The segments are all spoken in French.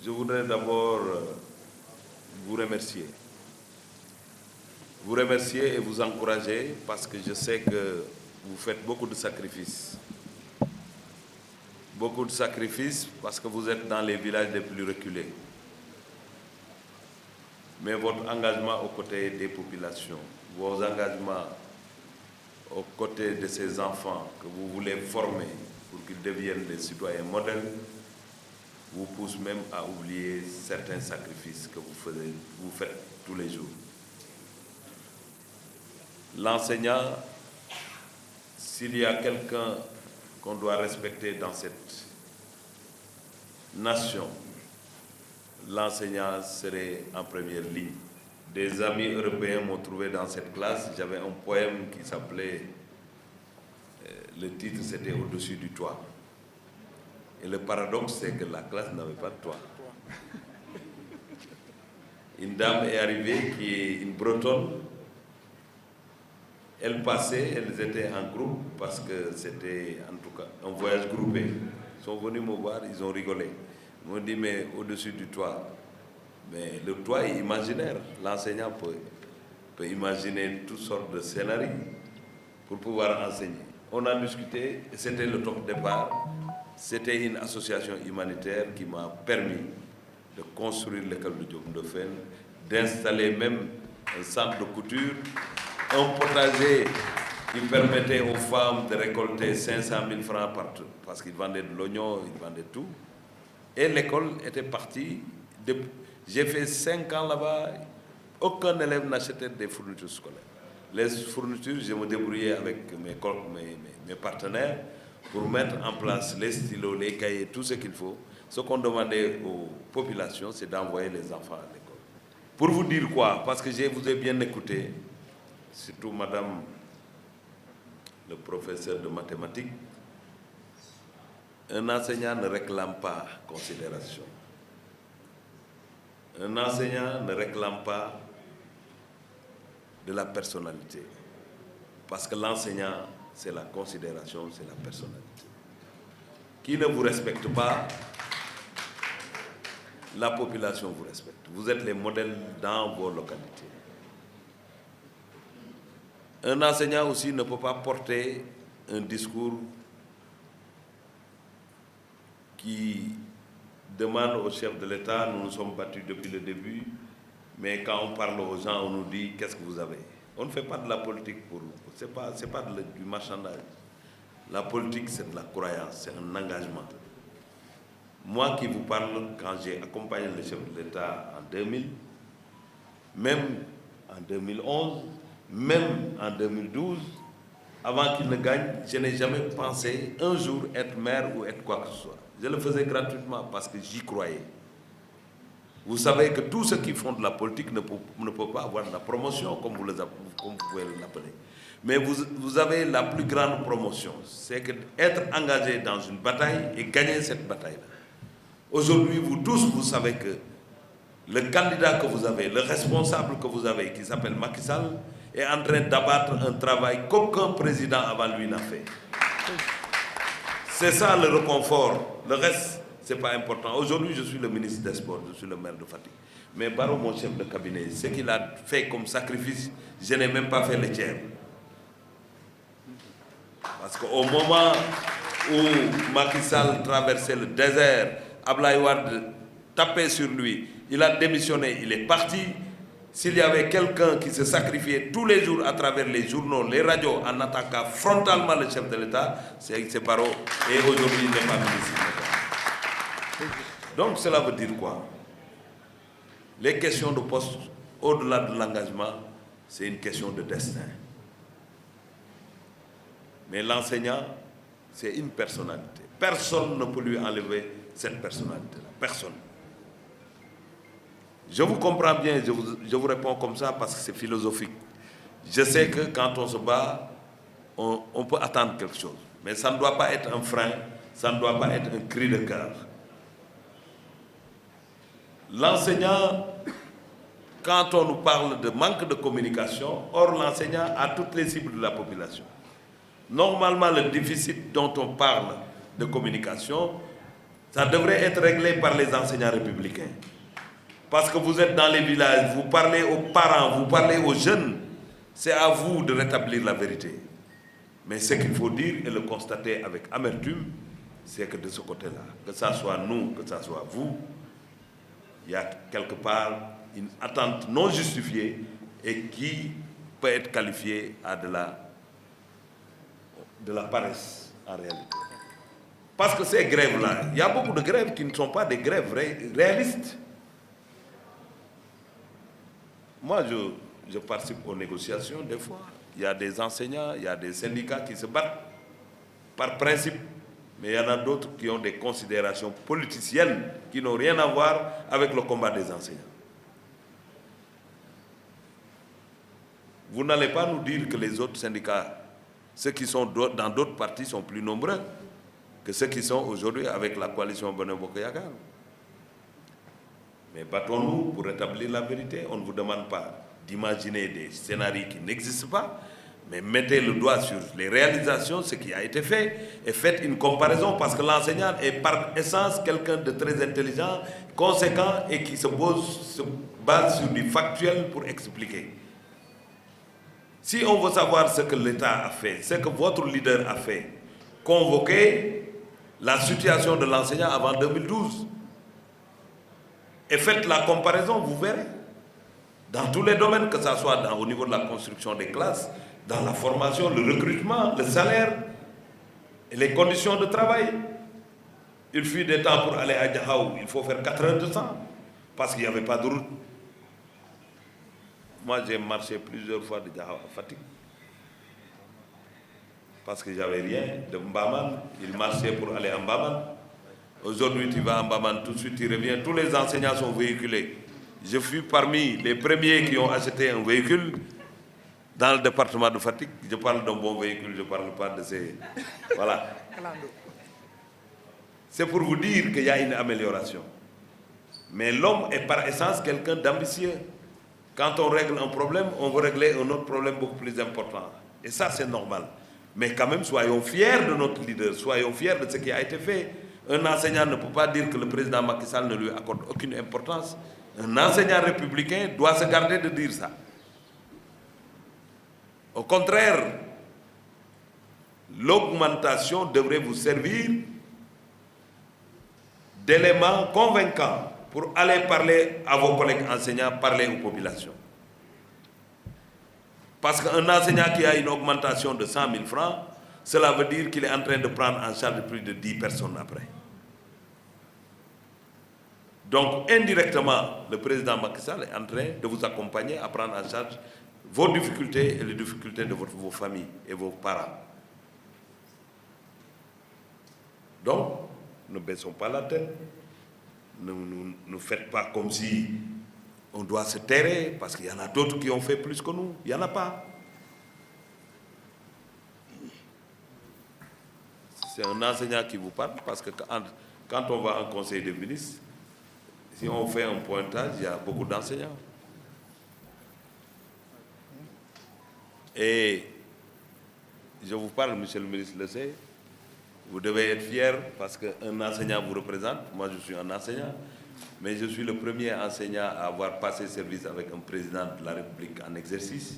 Je voudrais d'abord vous remercier. Vous remercier et vous encourager parce que je sais que vous faites beaucoup de sacrifices. Beaucoup de sacrifices parce que vous êtes dans les villages les plus reculés. Mais votre engagement aux côtés des populations, vos engagements aux côtés de ces enfants que vous voulez former pour qu'ils deviennent des citoyens modèles, vous pousse même à oublier certains sacrifices que vous faites tous les jours. L'enseignant, s'il y a quelqu'un qu'on doit respecter dans cette nation, l'enseignant serait en première ligne. Des amis européens m'ont trouvé dans cette classe. J'avais un poème qui s'appelait, le titre c'était Au-dessus du toit. Et le paradoxe, c'est que la classe n'avait pas de toit. Une dame est arrivée qui est une Bretonne. Elle passait, elles étaient en groupe parce que c'était en tout cas un voyage groupé. Ils sont venus me voir, ils ont rigolé. Ils m'ont dit, mais au-dessus du toit, mais le toit est imaginaire. L'enseignant peut imaginer toutes sortes de scénarios pour pouvoir enseigner. On a discuté, c'était le top départ. C'était une association humanitaire qui m'a permis de construire l'école de Diop Ndofène, d'installer même un centre de couture, un potager qui permettait aux femmes de récolter 500 000 francs partout, parce qu'ils vendaient de l'oignon, ils vendaient tout. Et l'école était partie. J'ai fait 5 ans là-bas, aucun élève n'achetait des fournitures scolaires. Les fournitures, je me débrouillais avec mes partenaires pour mettre en place les stylos, les cahiers, tout ce qu'il faut. Ce qu'on demandait aux populations, c'est d'envoyer les enfants à l'école. Pour vous dire quoi? Parce que je vous ai bien écouté, surtout madame le professeur de mathématiques, un enseignant ne réclame pas considération. Un enseignant ne réclame pas de la personnalité. Parce que l'enseignant, c'est la considération, c'est la personnalité. Qui ne vous respecte pas, la population vous respecte. Vous êtes les modèles dans vos localités. Un enseignant aussi ne peut pas porter un discours qui demande au chef de l'État, nous nous sommes battus depuis le début, mais quand on parle aux gens, on nous dit « qu'est-ce que vous avez ?» On ne fait pas de la politique pour vous, ce n'est pas du marchandage. La politique, c'est de la croyance, c'est un engagement. Moi qui vous parle, quand j'ai accompagné le chef de l'État en 2000, même en 2011, même en 2012, avant qu'il ne gagne, je n'ai jamais pensé un jour être maire ou être quoi que ce soit. Je le faisais gratuitement parce que j'y croyais. Vous savez que tous ceux qui font de la politique ne peuvent pas avoir de la promotion, comme vous pouvez l'appeler. Mais vous avez la plus grande promotion, c'est être engagé dans une bataille et gagner cette bataille-là. Aujourd'hui, vous tous, vous savez que le candidat que vous avez, le responsable que vous avez, qui s'appelle Macky Sall, est en train d'abattre un travail qu'aucun président avant lui n'a fait. C'est ça le réconfort. Le reste, ce n'est pas important. Aujourd'hui, je suis le ministre des Sports, je suis le maire de Fatick. Mais Barrow, mon chef de cabinet, ce qu'il a fait comme sacrifice, je n'ai même pas fait le tiers. Parce qu'au moment où Macky Sall traversait le désert, Abdoulaye Wade tapait sur lui, il a démissionné, il est parti. S'il y avait quelqu'un qui se sacrifiait tous les jours à travers les journaux, les radios, en attaquant frontalement le chef de l'État, c'est Barrow. Et aujourd'hui, il n'est pas ministre. Donc cela veut dire quoi? Les questions de poste, au-delà de l'engagement, c'est une question de destin. Mais l'enseignant, c'est une personnalité. Personne ne peut lui enlever cette personnalité-là. Personne. Je vous comprends bien, je vous réponds comme ça parce que c'est philosophique. Je sais que quand on se bat, on peut attendre quelque chose. Mais ça ne doit pas être un frein, ça ne doit pas être un cri de cœur. L'enseignant, quand on nous parle de manque de communication, or l'enseignant a toutes les cibles de la population. Normalement, le déficit dont on parle de communication, Ça devrait être réglé par les enseignants républicains. Parce que vous êtes dans les villages, vous parlez aux parents, vous parlez aux jeunes. C'est à vous de rétablir la vérité. Mais ce qu'il faut dire et le constater avec amertume, c'est que de ce côté-là, que ce soit nous, que ce soit vous, il y a quelque part une attente non justifiée et qui peut être qualifiée à de la paresse en réalité. Parce que ces grèves-là, il y a beaucoup de grèves qui ne sont pas des grèves réalistes. Moi, je participe aux négociations des fois. Il y a des enseignants, il y a des syndicats qui se battent par principe. Mais il y en a d'autres qui ont des considérations politiciennes qui n'ont rien à voir avec le combat des enseignants. Vous n'allez pas nous dire que les autres syndicats, ceux qui sont dans d'autres partis sont plus nombreux que ceux qui sont aujourd'hui avec la coalition Benno Bokk Yakaar. Mais battons-nous pour rétablir la vérité. On ne vous demande pas d'imaginer des scénarios qui n'existent pas, mais mettez le doigt sur les réalisations, ce qui a été fait, et faites une comparaison, parce que l'enseignant est par essence quelqu'un de très intelligent, conséquent, et qui se base sur du factuel pour expliquer. Si on veut savoir ce que l'État a fait, ce que votre leader a fait, convoquez la situation de l'enseignant avant 2012 et faites la comparaison, vous verrez. Dans tous les domaines, que ce soit au niveau de la construction des classes, dans la formation, le recrutement, le salaire et les conditions de travail. Il fut des temps pour aller à Diakhao, il faut faire 4 heures de temps parce qu'il n'y avait pas de route. Moi, j'ai marché plusieurs fois de Diakhao à Fatick parce que j'avais rien de Mbaman. Il marchait pour aller à Mbaman. Aujourd'hui, tu vas à Mbaman, tout de suite, tu reviens. Tous les enseignants sont véhiculés. Je fus parmi les premiers qui ont acheté un véhicule dans le département de Fatick. Je parle d'un bon véhicule, je ne parle pas de ces... Voilà. C'est pour vous dire qu'il y a une amélioration. Mais l'homme est par essence quelqu'un d'ambitieux. Quand on règle un problème, on veut régler un autre problème beaucoup plus important. Et ça, c'est normal. Mais quand même, soyons fiers de notre leader, soyons fiers de ce qui a été fait. Un enseignant ne peut pas dire que le président Macky Sall ne lui accorde aucune importance. Un enseignant républicain doit se garder de dire ça. Au contraire, l'augmentation devrait vous servir d'éléments convaincants pour aller parler à vos collègues enseignants, parler aux populations. Parce qu'un enseignant qui a une augmentation de 100 000 francs, cela veut dire qu'il est en train de prendre en charge plus de 10 personnes après. Donc, indirectement, le président Macky Sall est en train de vous accompagner à prendre en charge vos difficultés et les difficultés de vos familles et vos parents. Donc, ne baissons pas la tête. Ne faites pas comme si on doit se terrer, parce qu'il y en a d'autres qui ont fait plus que nous. Il n'y en a pas. C'est un enseignant qui vous parle, parce que quand on va en conseil des ministres, si on fait un pointage, il y a beaucoup d'enseignants. Et je vous parle, monsieur le ministre le sait, vous devez être fier parce qu'un enseignant vous représente. Moi, je suis un enseignant, mais je suis le premier enseignant à avoir passé service avec un président de la République en exercice.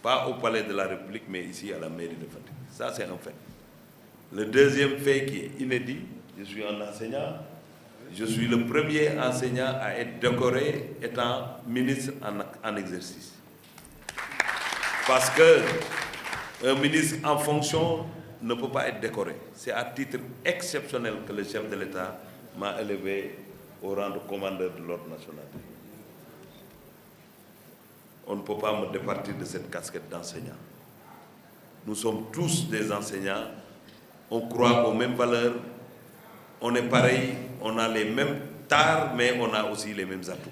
Pas au palais de la République, mais ici à la mairie de Fatick. Ça, c'est un fait. Le deuxième fait qui est inédit, je suis un enseignant. Je suis le premier enseignant à être décoré étant ministre en exercice. Parce qu'un ministre en fonction ne peut pas être décoré. C'est à titre exceptionnel que le chef de l'État m'a élevé au rang de commandeur de l'ordre national. On ne peut pas me départir de cette casquette d'enseignant. Nous sommes tous des enseignants, on croit aux mêmes valeurs, on est pareil, on a les mêmes tares, mais on a aussi les mêmes atouts.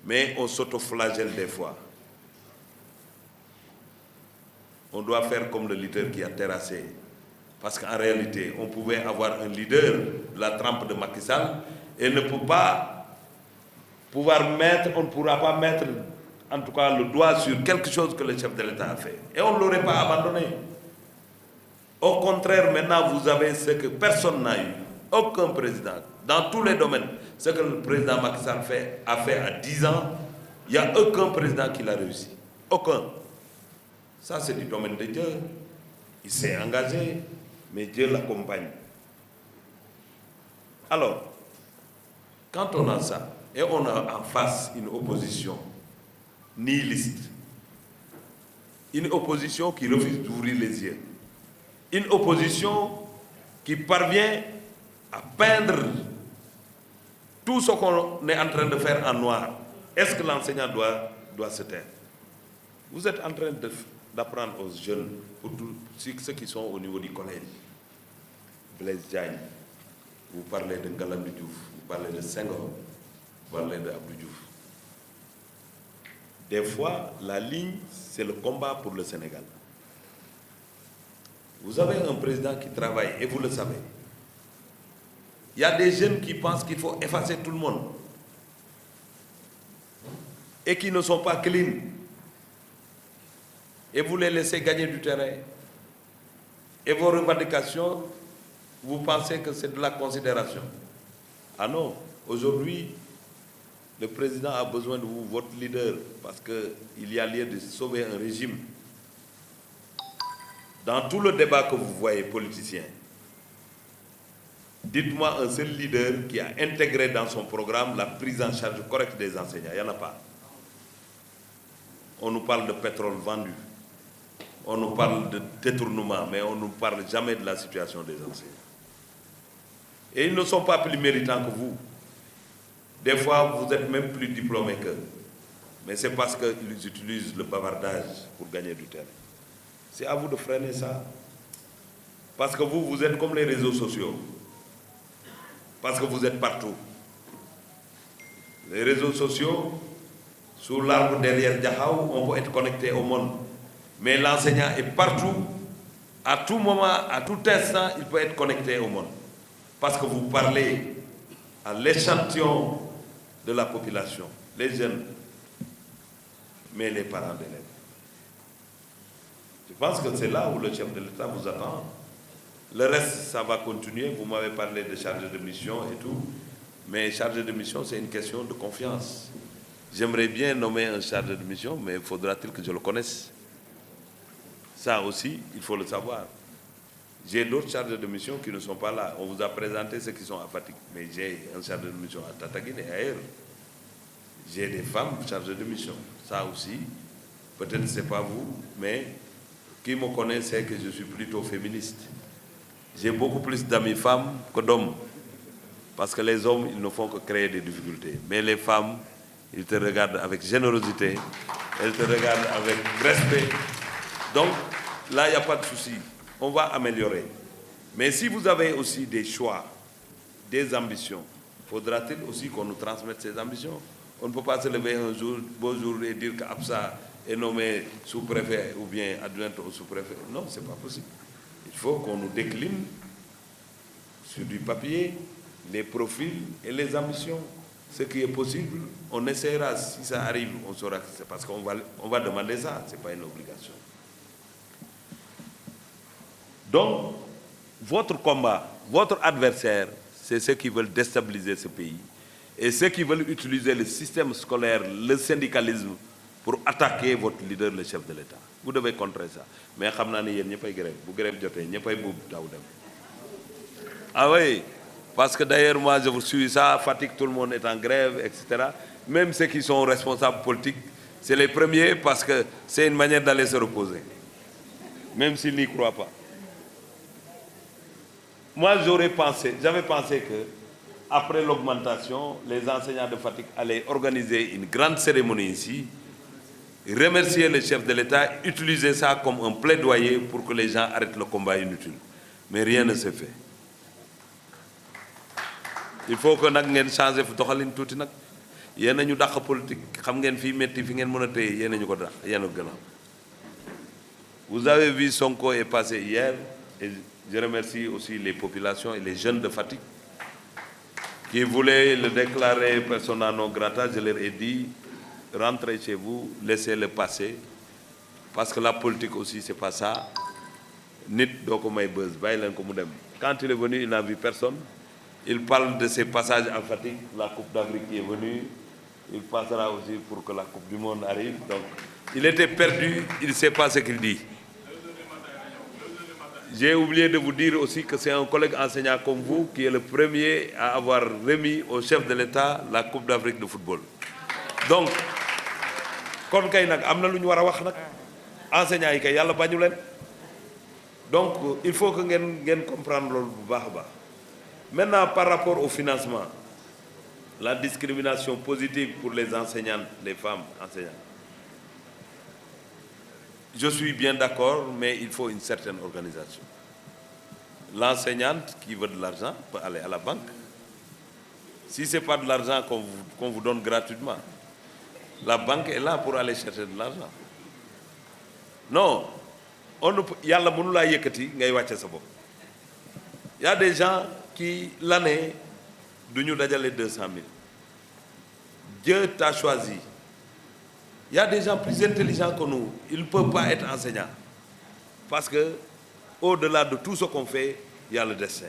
Mais on s'autoflagelle des fois. On doit faire comme le leader qui a terrassé. Parce qu'en réalité, on pouvait avoir un leader de la trempe de Macky Sall et ne peut pas pouvoir mettre, on ne pourra pas mettre en tout cas le doigt sur quelque chose que le chef de l'État a fait. Et on ne l'aurait pas abandonné. Au contraire, maintenant, vous avez ce que personne n'a eu. Aucun président. Dans tous les domaines, ce que le président Macky Sall a fait à 10 ans, il n'y a aucun président qui l'a réussi. Aucun. Ça, c'est du domaine de Dieu. Il s'est engagé, mais Dieu l'accompagne. Alors, quand on a ça, et on a en face une opposition nihiliste, une opposition qui refuse d'ouvrir les yeux, une opposition qui parvient à peindre tout ce qu'on est en train de faire en noir, est-ce que l'enseignant doit se taire? Vous êtes en train d'apprendre aux jeunes, pour tous ceux qui sont au niveau du collège, Blaise Diagne, vous parlez de Ngalandou Diouf, vous parlez de Senghor, vous parlez de Abdou Diouf. Des fois, la ligne, c'est le combat pour le Sénégal. Vous avez un président qui travaille, et vous le savez. Il y a des jeunes qui pensent qu'il faut effacer tout le monde et qui ne sont pas clean. Et vous les laissez gagner du terrain. Et vos revendications, vous pensez que c'est de la considération. Ah non, aujourd'hui, le président a besoin de vous, votre leader, parce qu'il y a lieu de sauver un régime. Dans tout le débat que vous voyez, politicien, dites-moi un seul leader qui a intégré dans son programme la prise en charge correcte des enseignants. Il n'y en a pas. On nous parle de pétrole vendu. On nous parle de détournement, mais on ne nous parle jamais de la situation des enseignants. Et ils ne sont pas plus méritants que vous. Des fois, vous êtes même plus diplômés qu'eux. Mais c'est parce qu'ils utilisent le bavardage pour gagner du terrain. C'est à vous de freiner ça. Parce que vous êtes comme les réseaux sociaux. Parce que vous êtes partout. Les réseaux sociaux, sous l'arbre derrière Diakhao, on peut être connecté au monde. Mais l'enseignant est partout, à tout moment, à tout instant, il peut être connecté au monde. Parce que vous parlez à l'échantillon de la population, les jeunes, mais les parents d'élèves. Je pense que c'est là où le chef de l'État vous attend. Le reste, ça va continuer. Vous m'avez parlé de chargé de mission et tout. Mais chargé de mission, c'est une question de confiance. J'aimerais bien nommer un chargé de mission, mais faudra-t-il que je le connaisse? Ça aussi, il faut le savoir. J'ai d'autres chargés de mission qui ne sont pas là. On vous a présenté ceux qui sont à Fatick, mais j'ai un chargé de mission à Tataguine et ailleurs. J'ai des femmes chargées de mission. Ça aussi, peut-être ce n'est pas vous, mais qui me connaît sait que je suis plutôt féministe. J'ai beaucoup plus d'amis femmes que d'hommes. Parce que les hommes, ils ne font que créer des difficultés. Mais les femmes, ils te regardent avec générosité, elles te regardent avec respect. Donc, là, il n'y a pas de souci. On va améliorer. Mais si vous avez aussi des choix, des ambitions, faudra-t-il aussi qu'on nous transmette ces ambitions? On ne peut pas se lever un jour, beau jour, et dire qu'Absa est nommé sous-préfet ou bien adjoint au sous-préfet. Non, ce n'est pas possible. Il faut qu'on nous décline sur du papier les profils et les ambitions. Ce qui est possible, on essaiera. Si ça arrive, on saura que c'est parce qu'on va demander ça. Ce n'est pas une obligation. Donc, votre combat, votre adversaire, c'est ceux qui veulent déstabiliser ce pays et ceux qui veulent utiliser le système scolaire, le syndicalisme, pour attaquer votre leader, le chef de l'État. Vous devez contrer ça. Mais je sais que vous n'avez pas grève. Vous grève, ah oui, parce que d'ailleurs, moi, je vous suis ça, fatigue, tout le monde est en grève, etc. Même ceux qui sont responsables politiques, c'est les premiers parce que c'est une manière d'aller se reposer. Même s'ils n'y croient pas. Moi, j'avais pensé que après l'augmentation, les enseignants de Fatick allaient organiser une grande cérémonie ici, remercier le chef de l'État, utiliser ça comme un plaidoyer pour que les gens arrêtent le combat inutile. Mais rien ne s'est fait. Il faut que nous changions de tout. Il y a une politique. Vous avez vu Sonko est passé hier, et je remercie aussi les populations et les jeunes de Fatick qui voulaient le déclarer persona non grata. Je leur ai dit, rentrez chez vous, laissez-le passer, parce que la politique aussi, c'est pas ça. nit doo ko may buzz bàyyi leen ko mu dem. Quand il est venu, il n'a vu personne. Il parle de ses passages en Fatick, la Coupe d'Afrique qui est venue. Il passera aussi pour que la Coupe du Monde arrive. Donc, il était perdu, il ne sait pas ce qu'il dit. J'ai oublié de vous dire aussi que c'est un collègue enseignant comme vous qui est le premier à avoir remis au chef de l'État la Coupe d'Afrique de football. Donc, kon kay nag am na lu ñu war a wax nag enseignants yi kay yàlla bañu leen. Donc, il faut que ngeen comprendre loolu bu baax a baax. Maintenant, par rapport au financement, la discrimination positive pour les enseignantes, les femmes enseignantes. Je suis bien d'accord, mais il faut une certaine organisation. L'enseignante qui veut de l'argent peut aller à la banque. Si ce n'est pas de l'argent qu'on vous donne gratuitement, la banque est là pour aller chercher de l'argent. Non, yàlla mënu laa yëkkati ngay wàcce sa bopp. Il y a des gens qui, l'année, du ñu dajale 200 000. Dieu t'a choisi. Il y a des gens plus intelligents que nous. Ils ne peuvent pas être enseignants. Parce que, au-delà de tout ce qu'on fait, il y a le destin.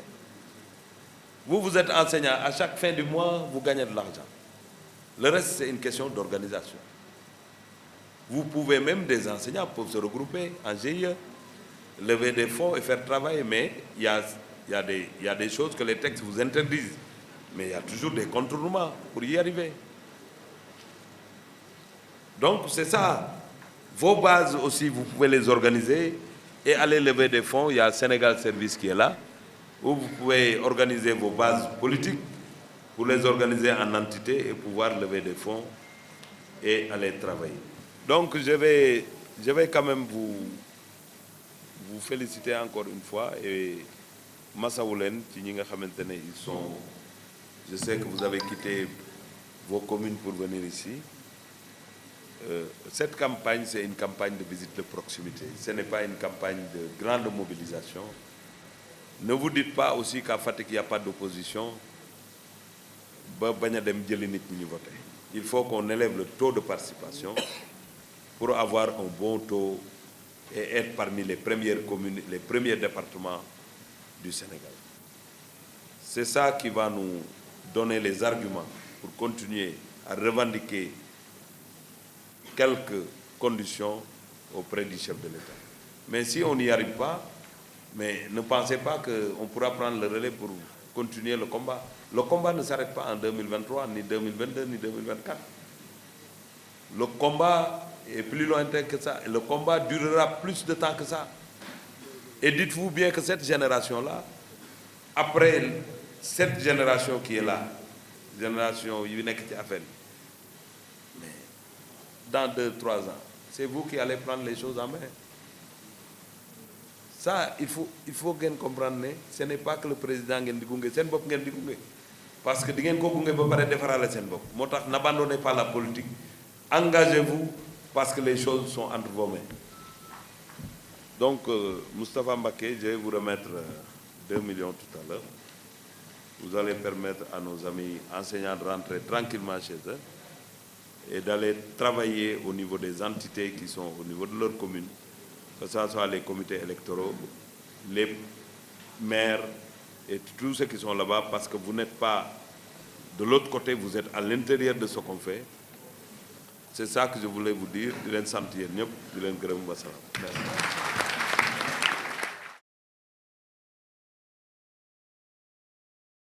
Vous êtes enseignant. À chaque fin du mois, vous gagnez de l'argent. Le reste, c'est une question d'organisation. Vous pouvez même, des enseignants peuvent se regrouper en GIE, lever des fonds et faire travailler. Mais il y a des choses que les textes vous interdisent. Mais il y a toujours des contournements pour y arriver. Donc c'est ça. Vos bases aussi, vous pouvez les organiser et aller lever des fonds. Il y a Sénégal Service qui est là, où vous pouvez organiser vos bases politiques pour les organiser en entité et pouvoir lever des fonds et aller travailler. Donc je vais quand même vous féliciter encore une fois et masawu leen ci ñi nga xamante ne ils sont. Je sais que vous avez quitté vos communes pour venir ici. Cette campagne, c'est une campagne de visite de proximité. Ce n'est pas une campagne de grande mobilisation. Ne vous dites pas aussi qu'à Fatick, il n'y a pas d'opposition. Il faut qu'on élève le taux de participation pour avoir un bon taux et être parmi les premières communes, les premiers départements du Sénégal. C'est ça qui va nous donner les arguments pour continuer à revendiquer quelques conditions auprès du chef de l'État. Mais si on n'y arrive pas, mais ne pensez pas qu'on pourra prendre le relais pour continuer le combat. Le combat ne s'arrête pas en 2023, ni 2022, ni 2024. Le combat est plus lointain que ça. Le combat durera plus de temps que ça. Et dites-vous bien que cette génération-là, après cette génération qui est là, génération yu nekk ci affaire mais dans 2-3 ans c'est vous qui allez prendre les choses en main. Ça il faut ngeen comprendre ne ce n'est pas que le président ngeen di gunge seen bopp ngeen di gunge parce que di ngeen ko gunge ba pare defarale seen bopp moo tax n'abandonnez pas la politique, engagez-vous parce que les choses sont entre vos mains. Donc Moustapha Mbacké, je vais vous remettre 2 millions tout à l'heure. Vous allez permettre à nos amis enseignants de rentrer tranquillement chez eux et d'aller travailler au niveau des entités qui sont au niveau de leur commune, que ce soit les comités électoraux, les maires et tous ceux qui sont là-bas, parce que vous n'êtes pas de l'autre côté, vous êtes à l'intérieur de ce qu'on fait. C'est ça que je voulais vous dire. Di leen sant yéen ñëpp, di leen gërëm, wasalaam. Merci.